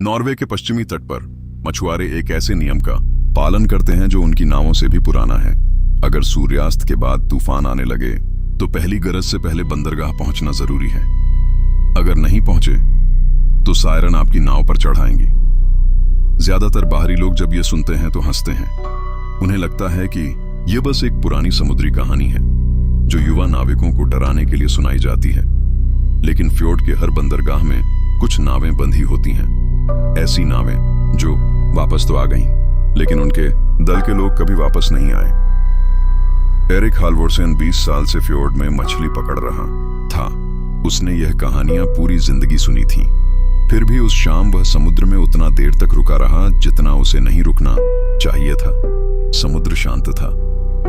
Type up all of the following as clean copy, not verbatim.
Norway के पश्चिमी तट पर मछुआरे एक ऐसे नियम का पालन करते हैं जो उनकी नावों से भी पुराना है। अगर सूर्यास्त के बाद तूफान आने लगे तो पहली गरज से पहले बंदरगाह पहुंचना जरूरी है। अगर नहीं पहुंचे तो सायरन आपकी नाव पर चढ़ाएंगी। ज्यादातर बाहरी लोग जब ये सुनते हैं तो हंसते हैं। उन्हें लगता है कि यह बस एक पुरानी समुद्री कहानी है जो युवा नाविकों को डराने के लिए सुनाई जाती है। लेकिन फ्योर्ड के हर बंदरगाह में कुछ नावें बंधी होती हैं। ऐसी नावें जो वापस तो आ गईं, लेकिन उनके दल के लोग कभी वापस नहीं आए। एरिक हाल्वोर्सन 20 साल से फ्योर्ड में मछली पकड़ रहा था। उसने यह कहानियां पूरी जिंदगी सुनी थी। फिर भी उस शाम वह समुद्र में उतना देर तक रुका रहा जितना उसे नहीं रुकना चाहिए था। समुद्र शांत था,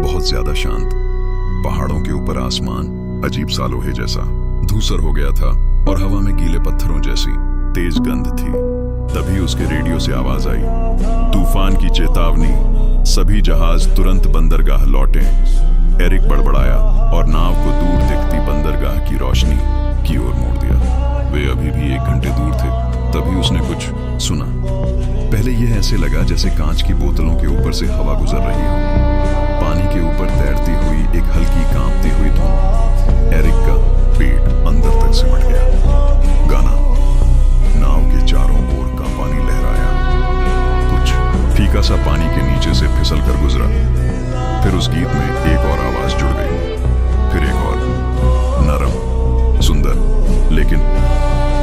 बहुत ज्यादा शांत। पहाड़ों के ऊपर आसमान अजीब सा लोहे जैसा धूसर हो गया था और हवा में गीले पत्थरों जैसी तेज गंध थी। तभी उसके रेडियो से आवाज आई, तूफान की चेतावनी, सभी जहाज तुरंत बंदरगाह लौटें। एरिक बड़बड़ाया और नाव को दूर दिखती बंदरगाह की रोशनी की ओर मोड़ दिया। वे अभी भी 1 घंटे दूर थे। तभी उसने कुछ सुना। पहले यह ऐसे लगा जैसे कांच की बोतलों के ऊपर से हवा गुजर रही हो। पानी के ऊपर तैरती हुई एक हल्की कांपती हुई धुन। एरिक का पेट अंदर तक सिमट गया। गाना, नाव के चारों ओर का पानी लहराया, कुछ फीका सा पानी के नीचे से फिसल कर गुजरा। फिर उस गीत में एक और आवाज जुड़ गई, फिर एक और, नरम, सुंदर, लेकिन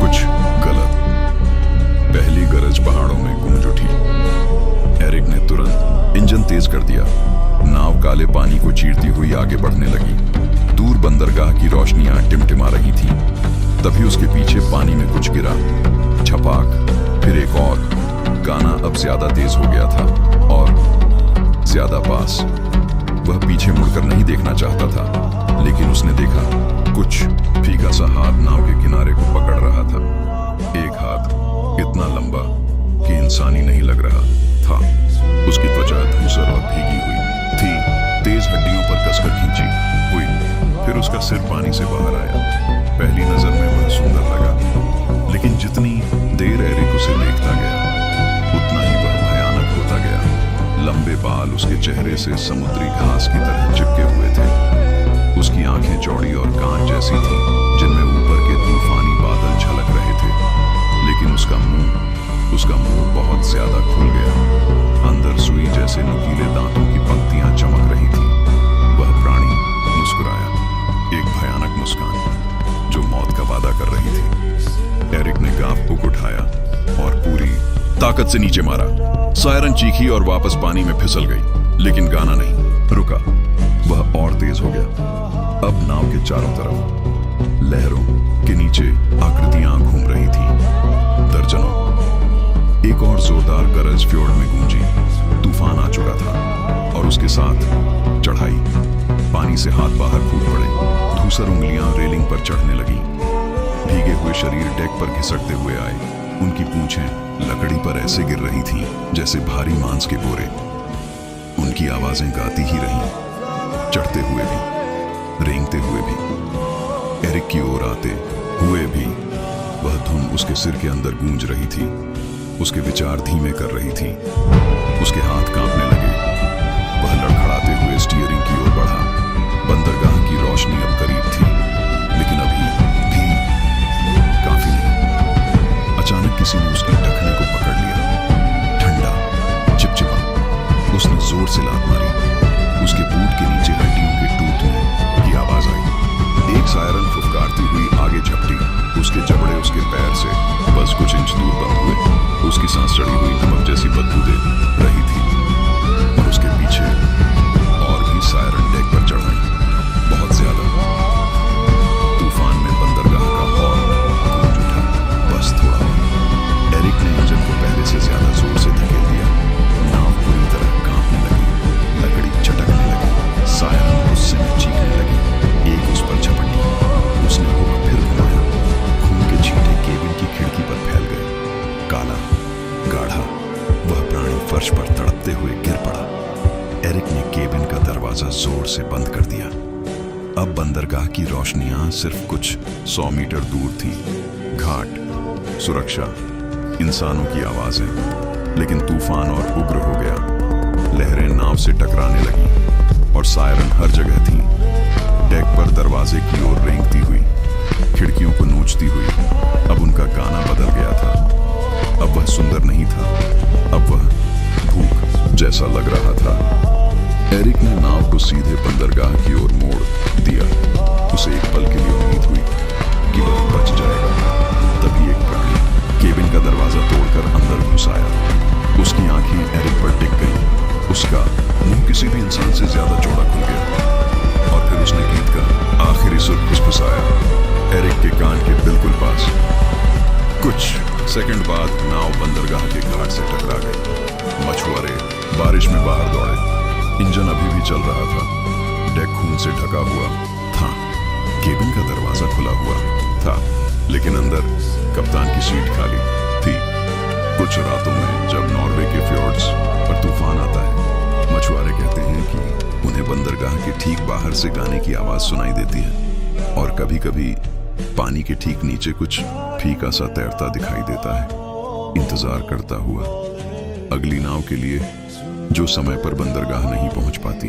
कुछ गलत। पहली गरज पहाड़ों में गूंज उठी। एरिक ने तुरंत इंजन तेज कर दिया। नाव काले पानी को चीरती हुई आगे बढ़ने लगी। दूर बंदरगाह की रोशनियां टिमटिमा रही थीं। तभी उसके पीछे पानी में कुछ गिरा, छपाक, फिर एक और। गाना अब ज्यादा तेज हो गया था और ज्यादा पास। वह पीछे मुड़कर नहीं देखना चाहता था, लेकिन उसने देखा कुछ फीका सा हाथ नाव के किनारे को पकड़ रहा था। एक हाथ इतना लंबा कि इंसानी नहीं लग रहा था। उसकी त्वचा धूसर और भीगी हुई थी, तेज हड्डियों पर कसकर खींची हुई। फिर उसका सिर पानी से बाहर आया। पहली नजर में वह सुंदर लगा, लेकिन जितनी देर एरिक उसे देखता गया उतना ही वह भयानक होता गया। लंबे बाल उसके चेहरे से समुद्री घास की तरह चिपके हुए थे। उसकी आंखें चौड़ी और कांच जैसी थीं, जिनमें ऊपर के तूफानी बादल झलक रहे थे। लेकिन उसका मुंह बहुत ज्यादा खुल गया। अंदर सुई जैसे नुकीले दांतों की पंक्तियां चमक रही थीं। वह प्राणी मुस्कुराया, एक भयानक मुस्कान जो मौत का वादा कर रही थी। एरिक ने गाफ को उठाया और पूरी ताकत से नीचे मारा। सायरन चीखी और वापस पानी में फिसल गई, लेकिन गाना नहीं रुका। वह और तेज हो गया। अब नाव के चारों तरफ लहरों के नीचे आकृतियां घूम रही थीं, दर्जनों। एक और जोरदार गरज फ्योर्ड में गूंजी। तूफान आ चुका था और उसके साथ चढ़ाई। पानी से हाथ बाहर फूट पड़े। धूसर उंगलियां रेलिंग पर चढ़ने लगी। भीगे हुए शरीर डेक पर घिसटते हुए आए। उनकी पूंछें लकड़ी पर ऐसे गिर रही थीं जैसे भारी मांस के बोरे। उनकी आवाजें गाती ही रहीं, चढ़ते हुए भी, रेंगते हुए भी, एरिक की ओर आते हुए भी। वह धुन उसके सिर के अंदर गूंज रही थी, उसके विचार धीमे कर रही थी। उसके हाथ कांपने लगे। वह लड़खड़ाते हुए स्टीयरिंग की ओर बढ़ा। बंदरगाह की रोशनी अब करीब थी, लेकिन अभी भी काफी नहीं। अचानक किसी ने उसके टखने को पकड़ लिया। ठंडा, चिपचिपा। उसने जोर से लात मारी। उसके बूट के नीचे हड्डियों के टूटने की आवाज आई। एक सायरन फुफकारती हुई आगे झपटी। उसके जबड़े उसके पैर से बस कुछ इंच दूर बंद हुए। उसकी सांस चढ़ी हुई नमक जैसी बदबू दे रही थी और उसके पीछे और भी सायरन डेक पर चढ़ गई, बहुत ज्यादा। तूफान में बंदरगाह का हॉर्न गूंज उठा, बस थोड़ा और। एरिक ने इंजन को पहले से ज्यादा जोर से धकेल दिया। नाव पूरी तरह कांपने लगी, लकड़ी चटकने लगी। सायरन गुस्से में चीखने लगी। एक उस पर झपटी। उसने हुक फिर घुमाया। खून के छींटे केबिन की खिड़की पर फैल गए। काला, गाढ़ा, वह प्राणी फर्श पर तड़पते हुए गिर पड़ा। एरिक ने केबिन का दरवाजा जोर से बंद कर दिया। अब बंदरगाह की रोशनियां सिर्फ कुछ 100 मीटर दूर थी। घाट, सुरक्षा, इंसानों की आवाजें, लेकिन तूफान और उग्र हो गया। लहरें नाव से टकराने लगी और सायरन हर जगह थी। डेक पर दरवाजे की ओर रेंगती हुई, खिड़कियों को नोचती हुई। अब उनका गाना बदल गया था। अब वह सुंदर नहीं था, अब वह भूख जैसा लग रहा था। एरिक ने नाव को सीधे बंदरगाह की ओर मोड़ दिया। उसे एक पल के लिए उम्मीद हुई कि वह बच जाएगा। तभी एक प्राणी केबिन का दरवाजा तोड़कर अंदर घुस आया। उसकी आंखें एरिक पर टिक गईं। उसका मुंह किसी भी इंसान से ज्यादा चौड़ा खुल गया और फिर उसने गीत का आखिरी सुर फुसफुसाया, एरिक के कान के बिल्कुल पास। कुछ सेकंड बाद नाव बंदरगाह के घाट से टकरा गई। मछुआरे बारिश में बाहर दौड़े। इंजन अभी भी चल रहा था। डेक खून से ढका हुआ था। केबिन का दरवाजा खुला हुआ था, लेकिन अंदर कप्तान की सीट खाली थी। कुछ रातों में जब नॉर्वे के फ्योर्ड्स पर तूफान आता है, मछुआरे कहते हैं कि उन्हें बंदरगाह के ठीक बाहर से गाने की आवाज सुनाई देती है और कभी कभी पानी के ठीक नीचे कुछ फीका सा तैरता दिखाई देता है, इंतजार करता हुआ अगली नाव के लिए जो समय पर बंदरगाह नहीं पहुंच पाती।